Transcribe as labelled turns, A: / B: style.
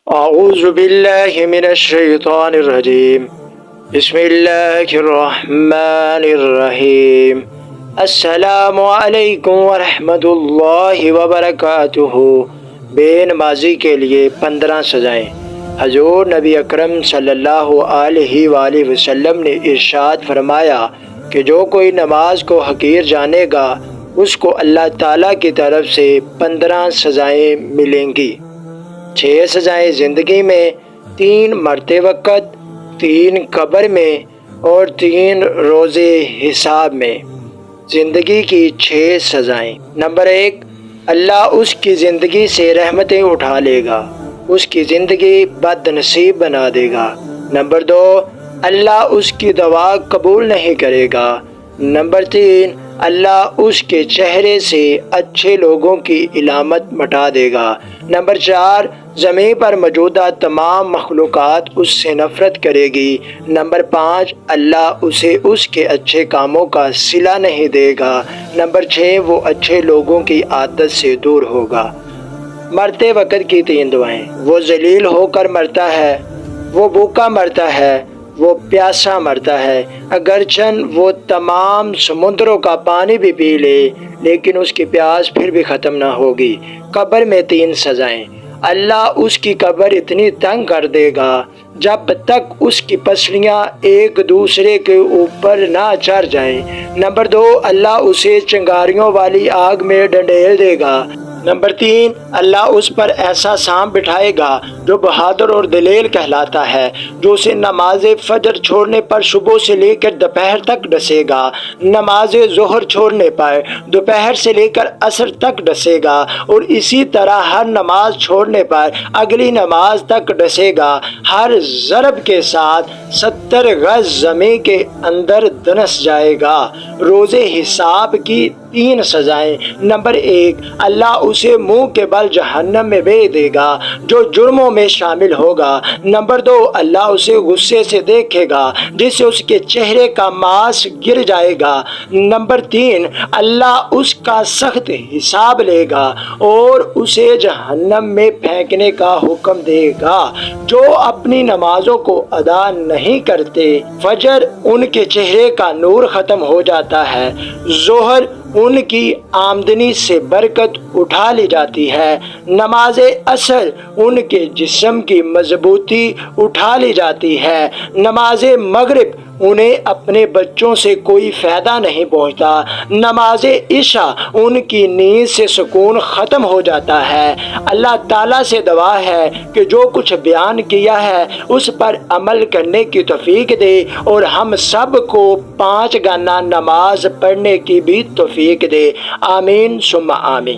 A: أعوذ بالله من الشيطان الرجيم بسم الله الرحمن الرحیم السلام علیکم ورحمۃ اللہ وبرکاتہ۔ بے نمازی کے لیے 15 سزائیں۔ حضور نبی اکرم صلی اللہ علیہ وآلہ وسلم نے ارشاد فرمایا کہ جو کوئی نماز کو حقیر جانے گا اس کو اللہ تعالیٰ کی طرف سے 15 سزائیں ملیں گی۔ 6 سزائیں زندگی میں، 3 مرتے وقت، 3 قبر میں اور 3 روز حساب میں۔ زندگی کی 6 سزائیں۔ نمبر 1، اللہ اس کی زندگی سے رحمتیں اٹھا لے گا، اس کی زندگی بد نصیب بنا دے گا۔ نمبر 2، اللہ اس کی دعا قبول نہیں کرے گا۔ نمبر 3، اللہ اس کے چہرے سے اچھے لوگوں کی علامت مٹا دے گا۔ نمبر 4، زمین پر موجودہ تمام مخلوقات اس سے نفرت کرے گی۔ نمبر 5، اللہ اسے اس کے اچھے کاموں کا صلہ نہیں دے گا۔ نمبر 6، وہ اچھے لوگوں کی عادت سے دور ہوگا۔ مرتے وقت کی 3 دعائیں۔ وہ ذلیل ہو کر مرتا ہے، وہ بھوکا مرتا ہے، وہ پیاسا مرتا ہے، اگرچہ وہ تمام سمندروں کا پانی بھی پی لے لیکن اس کی پیاس پھر بھی ختم نہ ہوگی۔ قبر میں 3 سزائیں۔ اللہ اس کی قبر اتنی تنگ کر دے گا جب تک اس کی پسلیاں ایک دوسرے کے اوپر نہ چڑھ جائیں۔ نمبر 2، اللہ اسے چنگاریوں والی آگ میں ڈنڈیل دے گا۔ نمبر 3، اللہ اس پر ایسا سانپ بٹھائے گا جو بہادر اور دلیر کہلاتا ہے، جو اسے نماز فجر چھوڑنے پر صبح سے لے کر دوپہر تک ڈسے گا، نماز ظہر چھوڑنے پر دوپہر سے لے کر عصر تک ڈسے گا، اور اسی طرح ہر نماز چھوڑنے پر اگلی نماز تک ڈسے گا۔ ہر ضرب کے ساتھ 70 گز زمین کے اندر دنس جائے گا۔ روز حساب کی 3 سزائیں۔ نمبر 1، اللہ اسے منہ کے بل جہنم میں بھیج دے گا جو جرموں میں شامل ہوگا۔ نمبر 2، اللہ اسے غصے سے دیکھے گا جس سے اس کے چہرے کا ماس گر جائے گا۔ نمبر 3، اللہ اس کا سخت حساب لے گا اور اسے جہنم میں پھینکنے کا حکم دے گا۔ جو اپنی نمازوں کو ادا نہیں کرتے، فجر ان کے چہرے کا نور ختم ہو جاتا ہے، ظہر ان کی آمدنی سے برکت اٹھا لی جاتی ہے، نماز عصر ان کے جسم کی مضبوطی اٹھا لی جاتی ہے، نماز مغرب انہیں اپنے بچوں سے کوئی فائدہ نہیں پہنچتا، نماز عشاء ان کی نیند سے سکون ختم ہو جاتا ہے۔ اللہ تعالیٰ سے دعا ہے کہ جو کچھ بیان کیا ہے اس پر عمل کرنے کی توفیق دے اور ہم سب کو 5 گانا نماز پڑھنے کی بھی توفیق دے۔ آمین ثم آمین۔